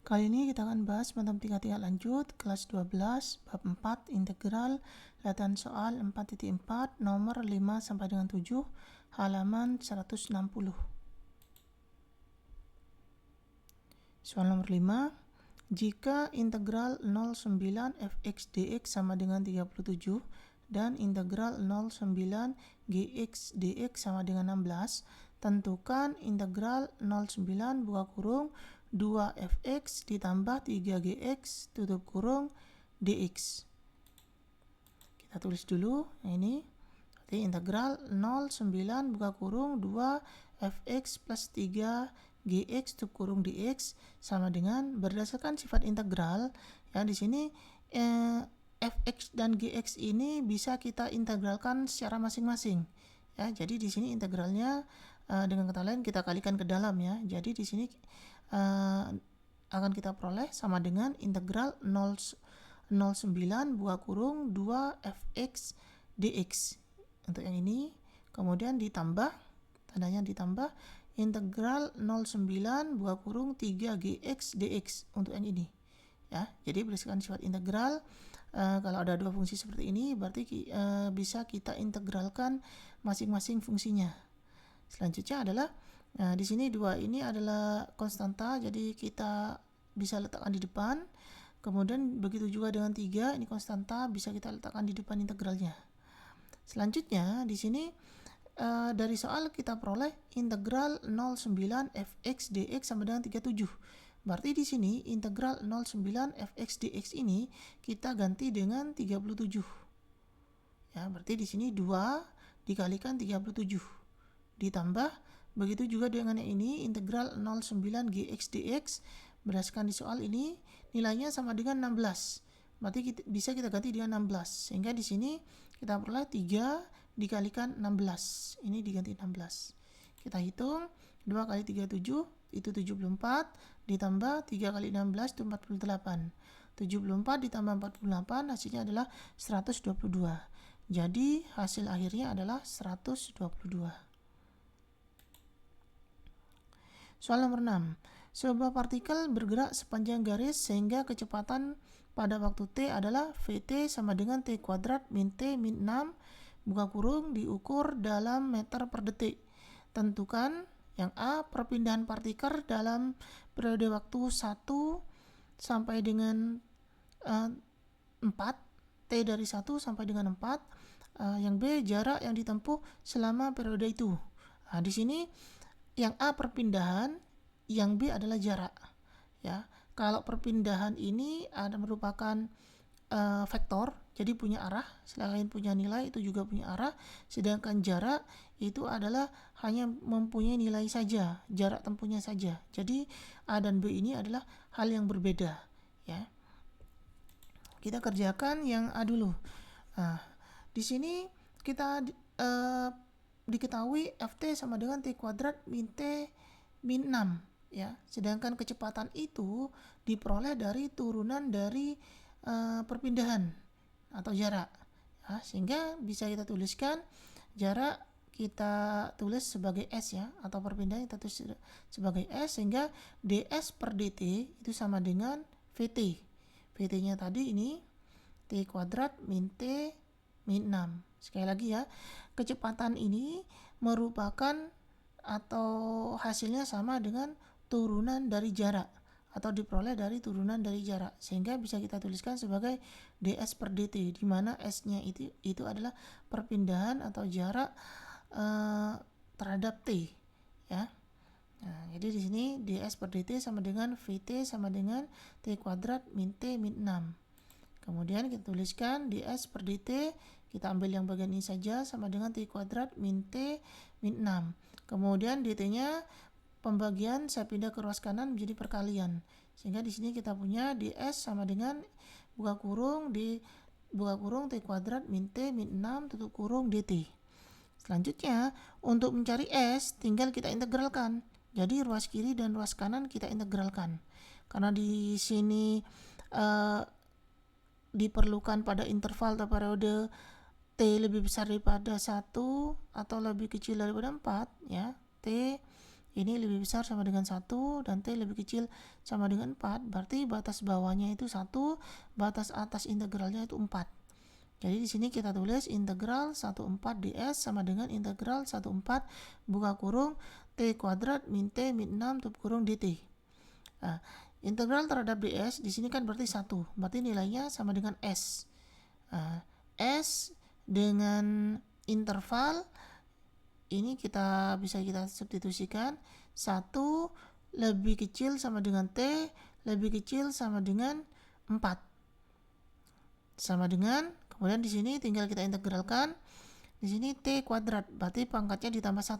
Kali ini kita akan bahas matematika tingkat lanjut kelas 12 bab 4 integral latihan soal 4.4 nomor 5 sampai dengan 7 halaman 160. Soal nomor 5, jika integral 09 fx dx sama dengan 37 dan integral 09 gx dx sama dengan 16, tentukan integral 09 buka kurung 2fx ditambah 3gx tutup kurung dx. Kita tulis dulu ini. Jadi integral 09 buka kurung 2fx plus 3gx tutup kurung dx sama dengan berdasarkan sifat integral ya, di sini fx dan gx ini bisa kita integralkan secara masing-masing ya. Jadi di sini integralnya dengan kata lain kita kalikan ke dalam ya. Jadi di sini akan kita peroleh sama dengan integral 09 buka kurung 2fx dx untuk yang ini, kemudian ditambah, tandanya ditambah integral 09 buka kurung 3gx dx untuk yang ini ya. Jadi berdasarkan sifat integral kalau ada dua fungsi seperti ini berarti bisa kita integralkan masing-masing fungsinya. Selanjutnya adalah di sini 2 ini adalah konstanta, jadi kita bisa letakkan di depan. Kemudian begitu juga dengan 3, ini konstanta, bisa kita letakkan di depan integralnya. Selanjutnya di sini dari soal kita peroleh integral 09 fx dx sama dengan 37. Berarti di sini integral 09 fx dx ini kita ganti dengan 37. Ya, berarti di sini 2 dikalikan 37 ditambah begitu juga dengan yang ini integral 09 gx dx berdasarkan di soal ini nilainya sama dengan 16. Berarti bisa kita ganti dengan 16 sehingga di sini kita peroleh 3 dikalikan 16. Ini diganti 16. Kita hitung 2 kali 37 itu 74 ditambah 3 kali 16 itu 48. 74 ditambah 48 hasilnya adalah 122. Jadi hasil akhirnya adalah 122. Soal nomor 6. Sebuah partikel bergerak sepanjang garis sehingga kecepatan pada waktu T adalah Vt sama dengan T kuadrat min T min 6 buka kurung diukur dalam meter per detik. Tentukan yang A, perpindahan partikel dalam periode waktu 1 sampai dengan 4, T dari 1 sampai dengan 4. Yang B, jarak yang ditempuh selama periode itu. Nah, di sini yang A perpindahan, yang B adalah jarak ya. Kalau perpindahan ini ada merupakan vektor, jadi punya arah, selain punya nilai itu juga punya arah. Sedangkan jarak itu adalah hanya mempunyai nilai saja, jarak tempuhnya saja. Jadi A dan B ini adalah hal yang berbeda ya. Kita kerjakan yang A dulu. Nah, di sini kita diketahui Ft sama dengan T kuadrat min T min 6 ya. Sedangkan kecepatan itu diperoleh dari turunan dari perpindahan atau jarak ya, sehingga bisa kita tuliskan jarak kita tulis sebagai S ya, atau perpindahan kita tulis sebagai S, sehingga ds per dt itu sama dengan Vt. Vt nya tadi ini T kuadrat min T min 6. Sekali lagi ya, kecepatan ini merupakan atau hasilnya sama dengan turunan dari jarak atau diperoleh dari turunan dari jarak, sehingga bisa kita tuliskan sebagai ds per dt, di mana s-nya itu adalah perpindahan atau jarak terhadap t ya. Nah, jadi di sini ds per dt sama dengan Vt sama dengan T kuadrat min T min 6. Kemudian kita tuliskan ds per dt, kita ambil yang bagian ini saja, sama dengan T kuadrat min T min 6. Kemudian dt-nya pembagian saya pindah ke ruas kanan menjadi perkalian. Sehingga di sini kita punya ds sama dengan buka kurung T kuadrat min T min 6 tutup kurung dt. Selanjutnya, untuk mencari S tinggal kita integralkan. Jadi ruas kiri dan ruas kanan kita integralkan. Karena di sini diperlukan pada interval atau periode T lebih besar daripada 1 atau lebih kecil daripada 4 ya. T ini lebih besar sama dengan 1 dan T lebih kecil sama dengan 4, berarti batas bawahnya itu 1, batas atas integralnya itu 4. Jadi di sini kita tulis integral 14 ds sama dengan integral 14 buka kurung T kuadrat min T min 6 tutup kurung dt. Nah, integral terhadap ds di sini kan berarti 1, berarti nilainya sama dengan S. S dengan interval ini bisa kita substitusikan 1 lebih kecil sama dengan T lebih kecil sama dengan 4 sama dengan, kemudian di sini tinggal kita integralkan, di sini T kuadrat berarti pangkatnya ditambah 1,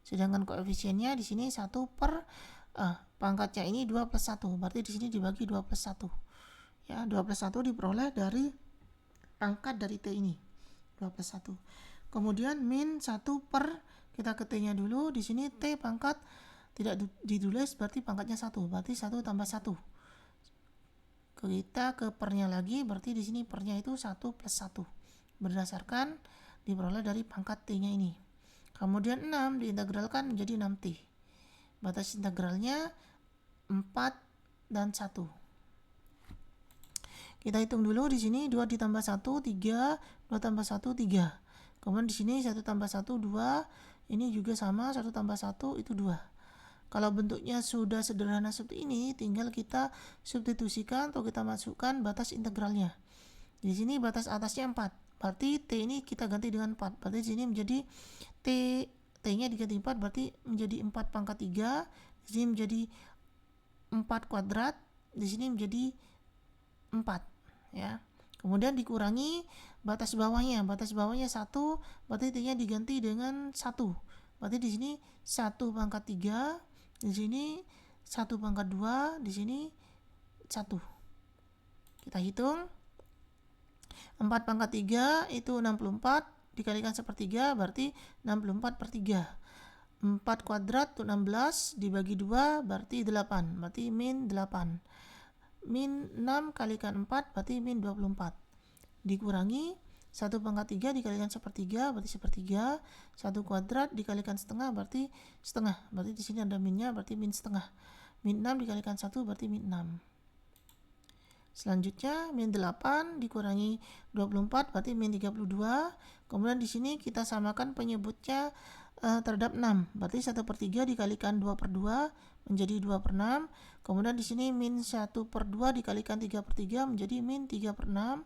sedangkan koefisiennya di sini 1 per pangkatnya ini 2 plus 1, berarti di sini dibagi 2 plus 1 ya, 2 plus 1 diperoleh dari pangkat dari T ini 2 plus 1. Kemudian min 1 per, kita ke T nya dulu, di sini T pangkat tidak ditulis berarti pangkatnya 1, berarti 1 tambah 1. Kita ke pernya lagi, berarti di sini pernya itu 1 plus 1 berdasarkan diperoleh dari pangkat T nya ini. Kemudian 6 diintegralkan menjadi 6T, batas integralnya 4 dan 1. Kita hitung dulu, di sini 2 ditambah 1 3, 2 tambah 1 3. Kemudian di sini 1 tambah 1 2, ini juga sama, 1 tambah 1 itu 2. Kalau bentuknya sudah sederhana seperti ini, tinggal kita substitusikan atau kita masukkan batas integralnya. Di sini batas atasnya 4, berarti T ini kita ganti dengan 4, berarti di sini menjadi T-nya diganti 4, berarti menjadi 4 pangkat 3, di sini menjadi 4 kuadrat, di sini menjadi 4 ya. Kemudian dikurangi batas bawahnya 1, berarti T-nya diganti dengan 1, berarti di sini 1 pangkat 3, di sini 1 pangkat 2, di sini 1. Kita hitung 4 pangkat 3 itu 64 dikalikan sepertiga, berarti 64 per 3. 4 kuadrat itu 16 dibagi 2 berarti 8, berarti min 8. Min 6 kalikan 4 berarti min 24, dikurangi 1 pangkat 3 dikalikan sepertiga berarti sepertiga, 1 kuadrat dikalikan setengah berarti setengah, berarti di sini ada minnya berarti min setengah. Min 6 dikalikan 1 berarti min 6. Selanjutnya min 8 dikurangi 24 berarti min 32. Kemudian di sini kita samakan penyebutnya terhadap 6, berarti 1 per 3 dikalikan 2 per 2 menjadi 2 per 6. Kemudian di sini min 1 per 2 dikalikan 3 per 3 menjadi min 3 per 6.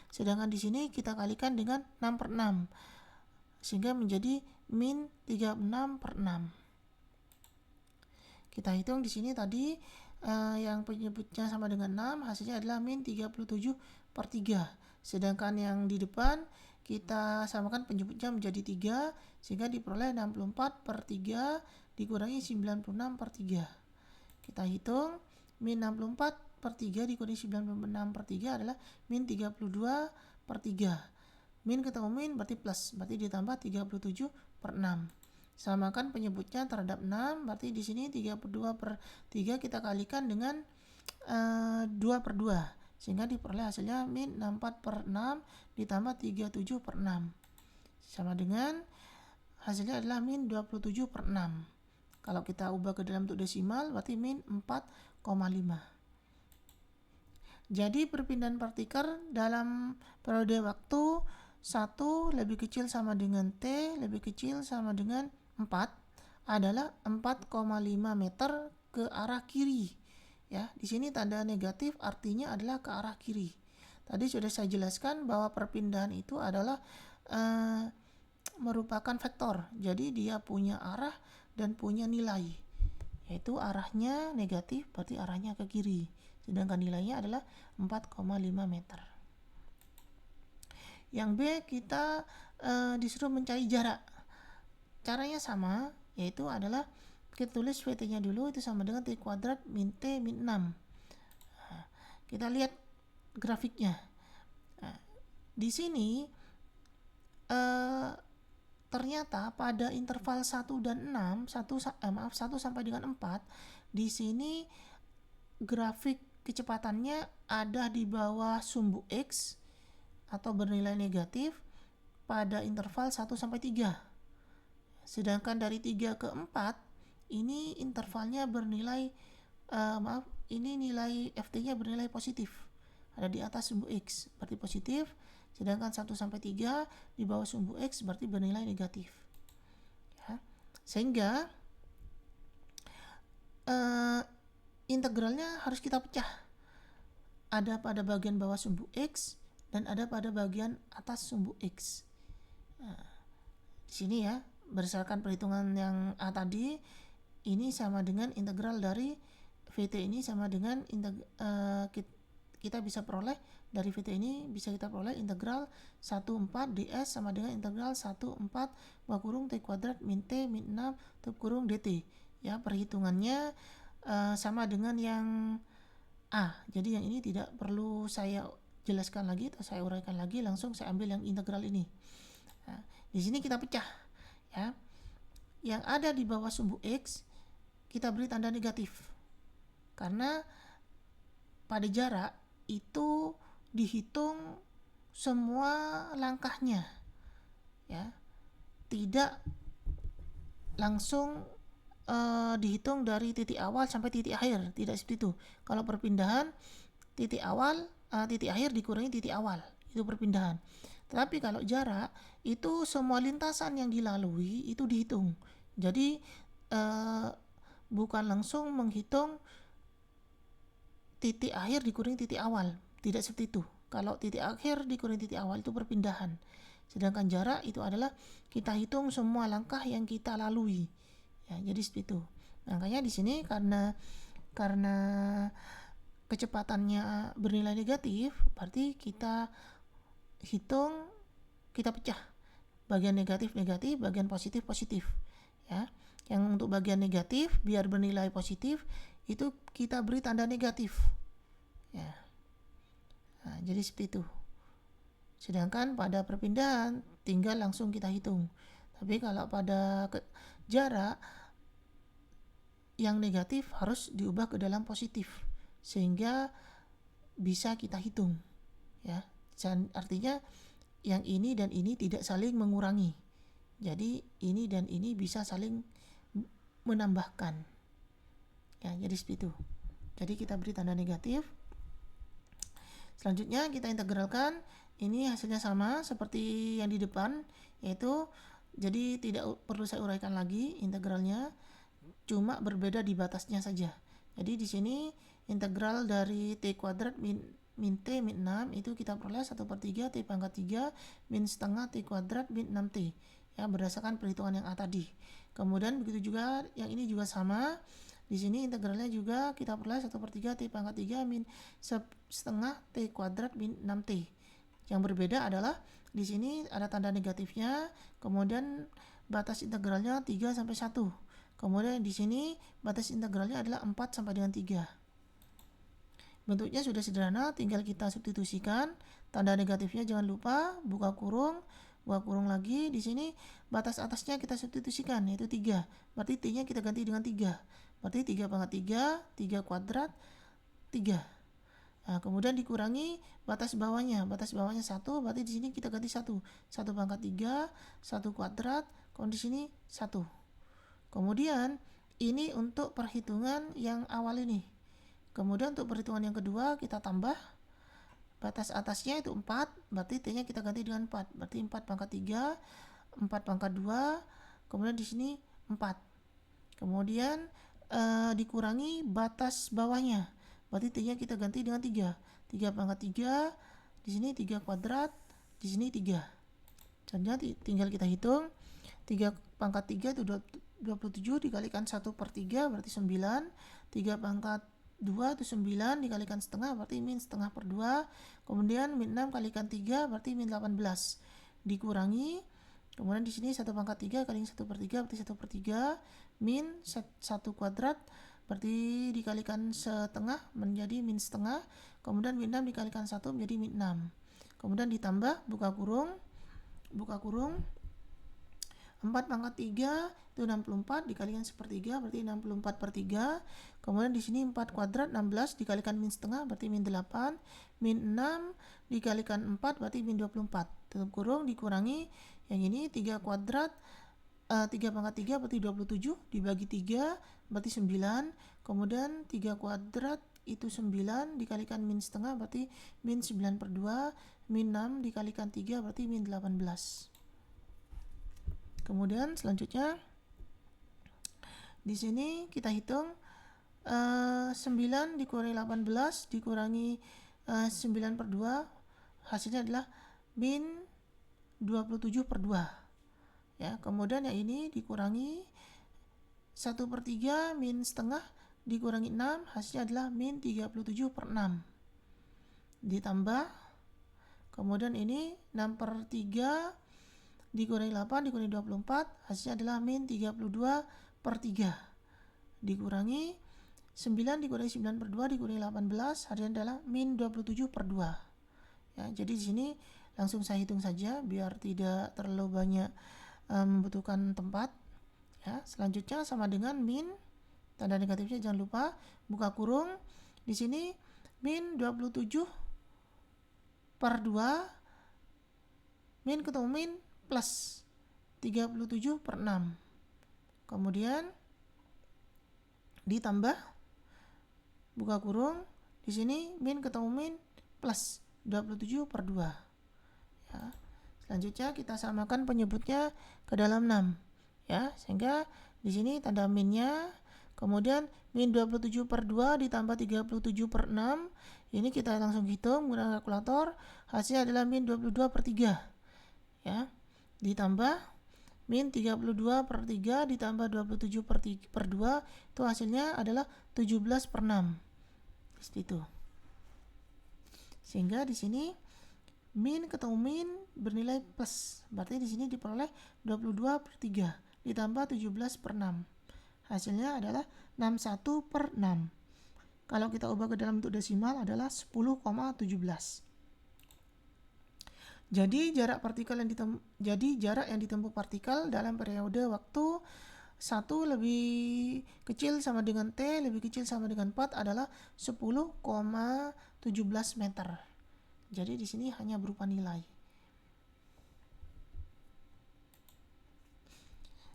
Sedangkan di sini kita kalikan dengan 6 per 6 sehingga menjadi min 36 per 6. Kita hitung di sini tadi yang penyebutnya sama dengan 6, hasilnya adalah min 37 per 3. Sedangkan yang di depan kita samakan penyebutnya menjadi 3 sehingga diperoleh 64 per 3 dikurangi 96 per 3. Kita hitung min 64 per 3 dikurangi 96 per 3 adalah min 32 per 3. Min ketemu min berarti plus, berarti ditambah 37 per 6. Samakan penyebutnya terhadap 6, berarti di sini 32 per 3 kita kalikan dengan 2 per 2 sehingga diperoleh hasilnya min 64 per 6 ditambah 37 per 6 sama dengan hasilnya adalah min 27 per 6. Kalau kita ubah ke dalam bentuk desimal berarti min 4,5. Jadi perpindahan partikel dalam periode waktu 1 lebih kecil sama dengan T lebih kecil sama dengan 4 adalah 4,5 meter ke arah kiri. Ya, di sini tanda negatif artinya adalah ke arah kiri. Tadi sudah saya jelaskan bahwa perpindahan itu adalah merupakan vektor. Jadi dia punya arah dan punya nilai. Yaitu arahnya negatif berarti arahnya ke kiri. Sedangkan nilainya adalah 4,5 meter. Yang B kita disuruh mencari jarak. Caranya sama, yaitu adalah kita tulis VT-nya dulu itu sama dengan T kuadrat min T min 6. Nah, kita lihat grafiknya. Nah, di sini ternyata pada interval 1 dan 6, 1 sampai dengan 4, di sini grafik kecepatannya ada di bawah sumbu X atau bernilai negatif pada interval 1 sampai 3. Sedangkan dari 3 ke 4 ini intervalnya bernilai ini nilai ft-nya bernilai positif, ada di atas sumbu x berarti positif, sedangkan 1 sampai 3 di bawah sumbu x berarti bernilai negatif ya. Sehingga integralnya harus kita pecah, ada pada bagian bawah sumbu x dan ada pada bagian atas sumbu x. Nah, di sini ya, berdasarkan perhitungan yang A tadi, ini sama dengan integral dari VT ini sama dengan kita bisa peroleh dari VT ini bisa kita peroleh integral 14 ds sama dengan integral 14 T kuadrat min T min 6 tutup kurung dt ya. Perhitungannya sama dengan yang A, jadi yang ini tidak perlu saya jelaskan lagi atau saya uraikan lagi, langsung saya ambil yang integral ini. Nah, di sini kita pecah ya, yang ada di bawah sumbu x kita beri tanda negatif karena pada jarak itu dihitung semua langkahnya ya, tidak langsung dihitung dari titik awal sampai titik akhir, tidak seperti itu. Kalau perpindahan titik awal titik akhir dikurangi titik awal, itu perpindahan. Tetapi kalau jarak itu semua lintasan yang dilalui itu dihitung, jadi bukan langsung menghitung titik akhir dikurangi titik awal, tidak seperti itu. Kalau titik akhir dikurangi titik awal itu perpindahan, sedangkan jarak itu adalah kita hitung semua langkah yang kita lalui ya, jadi seperti itu. Makanya di sini karena kecepatannya bernilai negatif, berarti kita hitung, kita pecah bagian negatif, bagian positif ya. Yang untuk bagian negatif biar bernilai positif itu kita beri tanda negatif ya. Nah, jadi seperti itu. Sedangkan pada perpindahan tinggal langsung kita hitung. Tapi kalau pada jarak yang negatif harus diubah ke dalam positif sehingga bisa kita hitung ya. Artinya yang ini dan ini tidak saling mengurangi, jadi ini dan ini bisa saling menambahkan ya, jadi seperti itu. Jadi kita beri tanda negatif. Selanjutnya kita integralkan, ini hasilnya sama seperti yang di depan, yaitu jadi tidak perlu saya uraikan lagi integralnya, cuma berbeda di batasnya saja. Jadi di sini integral dari T kuadrat min T min 6 itu kita peroleh 1/3 T pangkat 3 min setengah T kuadrat min 6T ya, berdasarkan perhitungan yang A tadi. Kemudian begitu juga yang ini juga sama. Di sini integralnya juga kita peroleh 1/3 T pangkat 3 min setengah T kuadrat min 6T. Yang berbeda adalah di sini ada tanda negatifnya, kemudian batas integralnya 3 sampai 1. Kemudian di sini batas integralnya adalah 4 sampai dengan 3. Bentuknya sudah sederhana, tinggal kita substitusikan. Tanda negatifnya jangan lupa buka kurung lagi. Di sini batas atasnya kita substitusikan, yaitu 3. Berarti T-nya kita ganti dengan 3. Berarti 3 pangkat 3, 3 kuadrat, 3. Nah, kemudian dikurangi batas bawahnya 1, berarti di sini kita ganti 1. 1 pangkat 3, 1 kuadrat, kemudian di sini 1. Kemudian ini untuk perhitungan yang awal ini. Kemudian untuk perhitungan yang kedua kita tambah batas atasnya itu 4, berarti T-nya kita ganti dengan 4. Berarti 4 pangkat 3, 4 pangkat 2, kemudian di sini 4. Kemudian dikurangi batas bawahnya. Berarti T-nya kita ganti dengan 3. 3 pangkat 3, di sini 3 kuadrat, di sini 3. Jadi tinggal kita hitung. 3 pangkat 3 itu 27 dikalikan 1/3 berarti 9. 3 pangkat 2 itu 9 dikalikan setengah berarti min setengah per 2. Kemudian min 6 kalikan 3 berarti min 18. Dikurangi. Kemudian di sini 1 pangkat 3 kali 1/3 berarti 1/3 min 1 kuadrat berarti dikalikan setengah menjadi min setengah. Kemudian min 6 dikalikan 1 menjadi min 6. Kemudian ditambah buka kurung 4 pangkat 3 itu 64 dikalikan 1/3 berarti 64/3. Kemudian di sini 4 kuadrat 16 dikalikan min setengah berarti min 8. Min 6 dikalikan 4 berarti min 24. Tutup kurung dikurangi yang ini 3 kuadrat 3 pangkat 3 berarti 27, dibagi 3 berarti 9, kemudian 3 kuadrat itu 9, dikalikan min setengah berarti min 9/2, min 6 dikalikan 3 berarti min 18. Kemudian selanjutnya di sini kita hitung 9 dikurangi 18 dikurangi 9/2, hasilnya adalah min 27/2. Ya, kemudian yang ini dikurangi 1/3 min setengah dikurangi 6, hasilnya adalah min 37/6. Ditambah, kemudian ini 6/3 dikurangi 8 dikurangi 24, hasilnya adalah min 32/3. Dikurangi 9 dikurangi 9/2 dikurangi 18, hasilnya adalah min 27/2. Ya, jadi di sini langsung saya hitung saja biar tidak terlalu banyak membutuhkan tempat. Ya, selanjutnya sama dengan min, tanda negatifnya jangan lupa, buka kurung. Di sini min 27/2, min ketemu min plus 37/6. Kemudian ditambah, buka kurung. Di sini min ketemu min plus 27/2. Ya. Selanjutnya kita samakan penyebutnya ke dalam 6. Ya, sehingga di sini tanda minnya, kemudian min 27/2 ditambah 37/6. Ini kita langsung hitung menggunakan kalkulator, hasilnya adalah min 22/3. Ya. Ditambah min 32/3 ditambah 27/2, itu hasilnya adalah 17/6. Seperti itu. Sehingga di sini min ketemu min bernilai plus, berarti di sini diperoleh 22/3 ditambah 17/6. Hasilnya adalah 61/6. Kalau kita ubah ke dalam bentuk desimal adalah 10,17. Jadi jarak yang ditempuh partikel dalam periode waktu 1 lebih kecil sama dengan T lebih kecil sama dengan 4 adalah 10,17 meter. Jadi di sini hanya berupa nilai.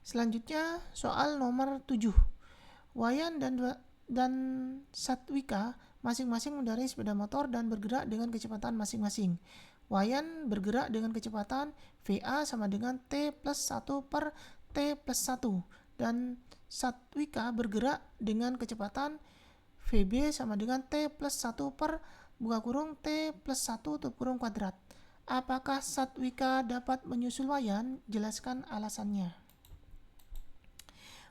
Selanjutnya soal nomor 7. Wayan dan Satwika masing-masing mengendarai sepeda motor dan bergerak dengan kecepatan masing-masing. Wayan bergerak dengan kecepatan VA sama dengan T plus 1 per T plus 1, dan Satwika bergerak dengan kecepatan VB sama dengan T plus 1 per buka kurung T plus 1 tutup kurung kuadrat. Apakah Satwika dapat menyusul Wayan? Jelaskan alasannya.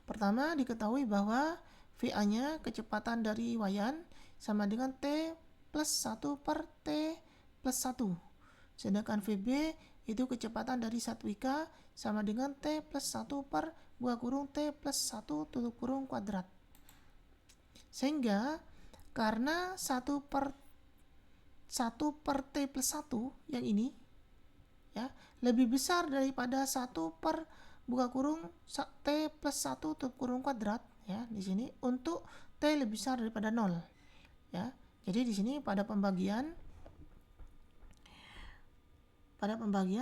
Pertama, diketahui bahwa VA-nya kecepatan dari Wayan sama dengan T plus 1 per T plus 1. Sedangkan VB itu kecepatan dari Satwika sama dengan T plus 1 per buka kurung T plus 1 tutup kurung kuadrat. Sehingga karena 1 per T plus 1 yang ini ya lebih besar daripada 1 per buka kurung T plus 1 tutup kurung kuadrat, ya di sini untuk T lebih besar daripada 0. Ya. Jadi di sini pada pembagian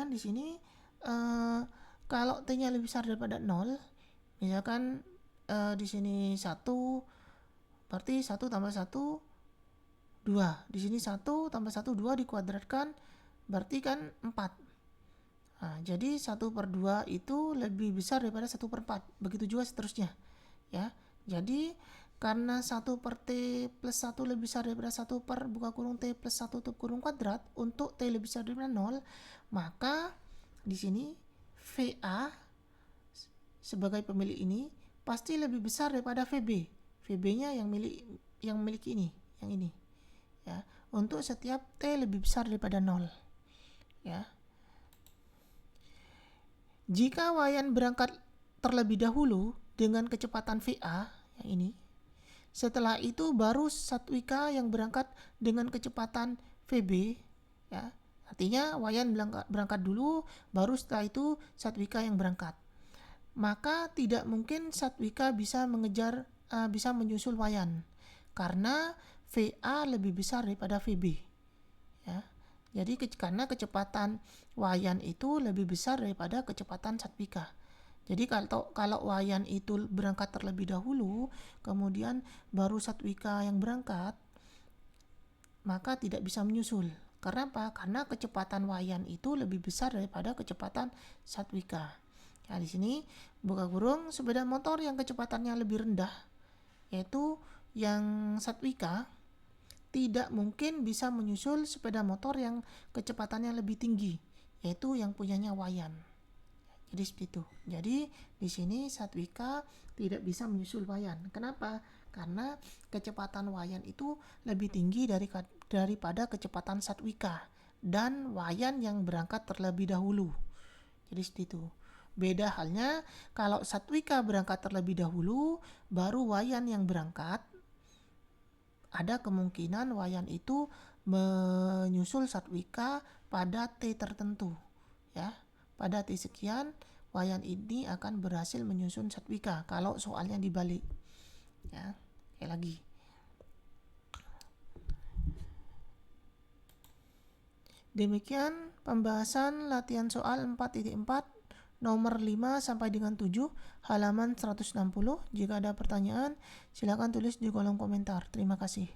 di sini kalau T-nya lebih besar daripada 0, misalkan di sini 1 berarti 1 tambah 1 2. Di sini 1 tambah 1 2 dikuadratkan berarti kan 4. Nah, jadi 1/2 itu lebih besar daripada 1/4. Begitu juga seterusnya. Ya. Jadi karena 1 per T plus 1 lebih besar daripada 1 per buka kurung T plus 1 tutup kurung kuadrat, untuk T lebih besar daripada 0, maka di sini VA sebagai pemilik ini pasti lebih besar daripada VB. VB-nya yang memiliki ini, yang ini. Ya, untuk setiap T lebih besar daripada 0. Ya. Jika Wayan berangkat terlebih dahulu dengan kecepatan VA, yang ini, setelah itu baru Satwika yang berangkat dengan kecepatan VB, ya. Artinya Wayan berangkat dulu, baru setelah itu Satwika yang berangkat. Maka tidak mungkin Satwika bisa menyusul Wayan karena VA lebih besar daripada VB. Ya. Jadi karena kecepatan Wayan itu lebih besar daripada kecepatan Satwika. Jadi kalau Wayan itu berangkat terlebih dahulu, kemudian baru Satwika yang berangkat, maka tidak bisa menyusul. Karena apa? Karena kecepatan Wayan itu lebih besar daripada kecepatan Satwika. Nah, di sini buka kurung, sepeda motor yang kecepatannya lebih rendah, yaitu yang Satwika, tidak mungkin bisa menyusul sepeda motor yang kecepatannya lebih tinggi, yaitu yang punyanya Wayan. Jadi seperti itu. Jadi di sini Satwika tidak bisa menyusul Wayan. Kenapa? Karena kecepatan Wayan itu lebih tinggi daripada kecepatan Satwika, dan Wayan yang berangkat terlebih dahulu. Jadi seperti itu. Beda halnya kalau Satwika berangkat terlebih dahulu, baru Wayan yang berangkat, ada kemungkinan Wayan itu menyusul Satwika pada T tertentu, ya. Pada T sekian, Wayan ini akan berhasil menyusun Satwika kalau soalnya dibalik, ya. Kayak lagi. Demikian pembahasan latihan soal 4.4 nomor 5 sampai dengan 7 halaman 160. Jika ada pertanyaan, silakan tulis di kolom komentar. Terima kasih.